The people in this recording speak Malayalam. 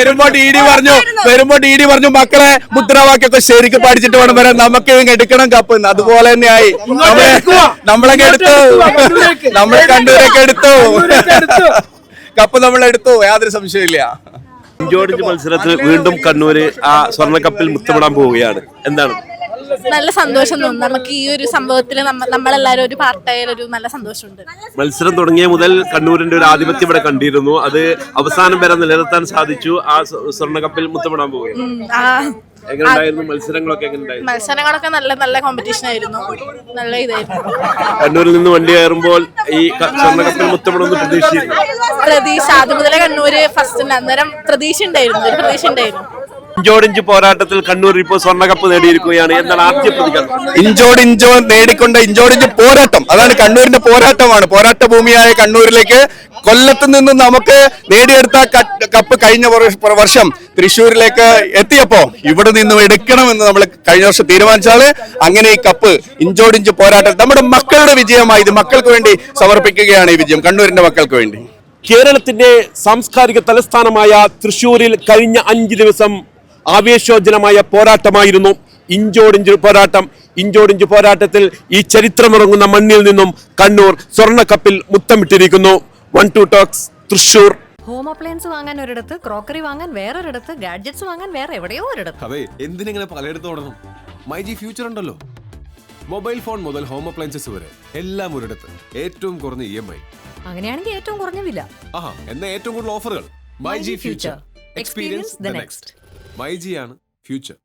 വരുമ്പോ ഡി പറഞ്ഞു മക്കളെ മുദ്രാവാക്യൊക്കെ ശരിക്കും പഠിച്ചിട്ട് വേണം വരാൻ, നമുക്ക് എടുക്കണം കപ്പ്. അതുപോലെ തന്നെ ആയി. നമ്മളൊക്കെ എടുത്തു, നമ്മൾ കണ്ണൂരൊക്കെ എടുത്തു കപ്പ്, നമ്മളെടുത്തു, യാതൊരു സംശയമില്ല. ഇഞ്ചോടിഞ്ച് മത്സരത്തിൽ വീണ്ടും കണ്ണൂര് ആ സ്വർണ്ണക്കപ്പിൽ മുത്തമിടാൻ പോവുകയാണ്. എന്താണ്? നല്ല സന്തോഷം തോന്നുന്നു. നമുക്ക് ഈ ഒരു സംഭവത്തിൽ നമ്മളെല്ലാരും ഒരു പാർട്ടായാലും ഒരു നല്ല സന്തോഷമുണ്ട്. മത്സരം തുടങ്ങിയ മുതൽ കണ്ണൂരിന്റെ ഒരു ആധിപത്യം ഇവിടെ കണ്ടിരുന്നു. അത് അവസാനം വരെ നിലനിർത്താൻ സാധിച്ചു. ആ സ്വർണ്ണക്കപ്പിൽ മുത്തമിടാൻ പോവുകയാണ്. എങ്ങനെയുണ്ടായിരുന്നു മത്സരങ്ങളൊക്കെ? മത്സരങ്ങളൊക്കെ നല്ല കോമ്പറ്റീഷൻ ആയിരുന്നു, നല്ല ഇതായിരുന്നു. കണ്ണൂരിൽ നിന്ന് വണ്ടി കയറുമ്പോൾ ഈ സ്വർണ്ണക്കപ്പിൽ മുത്തമിടുന്ന പ്രതീക്ഷ ആദ്യം മുതലേ കണ്ണൂര് ഫസ്റ്റ് അന്നേരം പ്രതീക്ഷ ഉണ്ടായിരുന്നു. ഇഞ്ചോടിഞ്ച് പോരാട്ടത്തിൽ കണ്ണൂർ ഇപ്പോൾ സ്വർണ്ണക്കപ്പ് നേടിയിരിക്കുകയാണ്. എന്താണ് ആദ്യ പ്രതികരണം? ഇഞ്ചോടിഞ്ചോ നേടിക്കൊണ്ട് ഇഞ്ചോടിഞ്ച് പോരാട്ടം, അതാണ് കണ്ണൂരിന്റെ പോരാട്ടമാണ്. പോരാട്ട ഭൂമിയായ കണ്ണൂരിലേക്ക് കൊല്ലത്ത് നിന്നും നമുക്ക് നേടിയെടുത്ത കപ്പ് കഴിഞ്ഞ വർഷം തൃശ്ശൂരിലേക്ക് എത്തിയപ്പോ ഇവിടെ നിന്നും എടുക്കണമെന്ന് നമ്മൾ കഴിഞ്ഞ വർഷം തീരുമാനിച്ചാല് അങ്ങനെ ഈ കപ്പ് ഇഞ്ചോടിഞ്ച് പോരാട്ടം നമ്മുടെ മക്കളുടെ വിജയമായി. ഇത് മക്കൾക്ക് വേണ്ടി സമർപ്പിക്കുകയാണ് ഈ വിജയം, കണ്ണൂരിന്റെ മക്കൾക്ക് വേണ്ടി. കേരളത്തിന്റെ സാംസ്കാരിക തലസ്ഥാനമായ തൃശ്ശൂരിൽ കഴിഞ്ഞ 5 ദിവസം ആവേശോജ്ജലമായ പോരാട്ടമായിരുന്നു ഇഞ്ചോടിഞ്ച് പോരാട്ടം. ഇഞ്ചോടിഞ്ച് പോരാട്ടത്തിൽ ഈ ചരിത്രമിറങ്ങുന്ന മണ്ണിൽ നിന്നും കണ്ണൂർ സ്വർണ്ണക്കപ്പിൽ മുത്തമിട്ടിരിക്കുന്നു. 1-2 ടോക്സ് തൃശ്ശൂർ. ഹോം അപ്ലയൻസ് വാങ്ങാൻ ഒരിടത്ത്, ക്രോക്കറി വാങ്ങാൻ വേറൊരിടത്ത്, ഗാഡ്ജറ്റ്സ് വാങ്ങാൻ വേറെ എവിടെയോ ഒരിടത്ത്. അതെ, എന്തിനെങ്ങനെ പലയിടത്തും ഓടണം? മൈജി ഫ്യൂച്ചർ ഉണ്ടല്ലോ. മൊബൈൽ ഫോൺ മുതൽ ഹോം അപ്ലയൻസസ് വരെ എല്ലാം ഒരിടത്ത്, ഏറ്റവും കുറഞ്ഞ EMI. അങ്ങനെയാണെങ്കിൽ ഏറ്റവും കുറഞ്ഞ വില. ആഹാ, എന്നാ ഏറ്റവും കൂടുതൽ ഓഫറുകൾ. MyG future, experience the next. മൈജിയാണ് ഫ്യൂച്ചർ.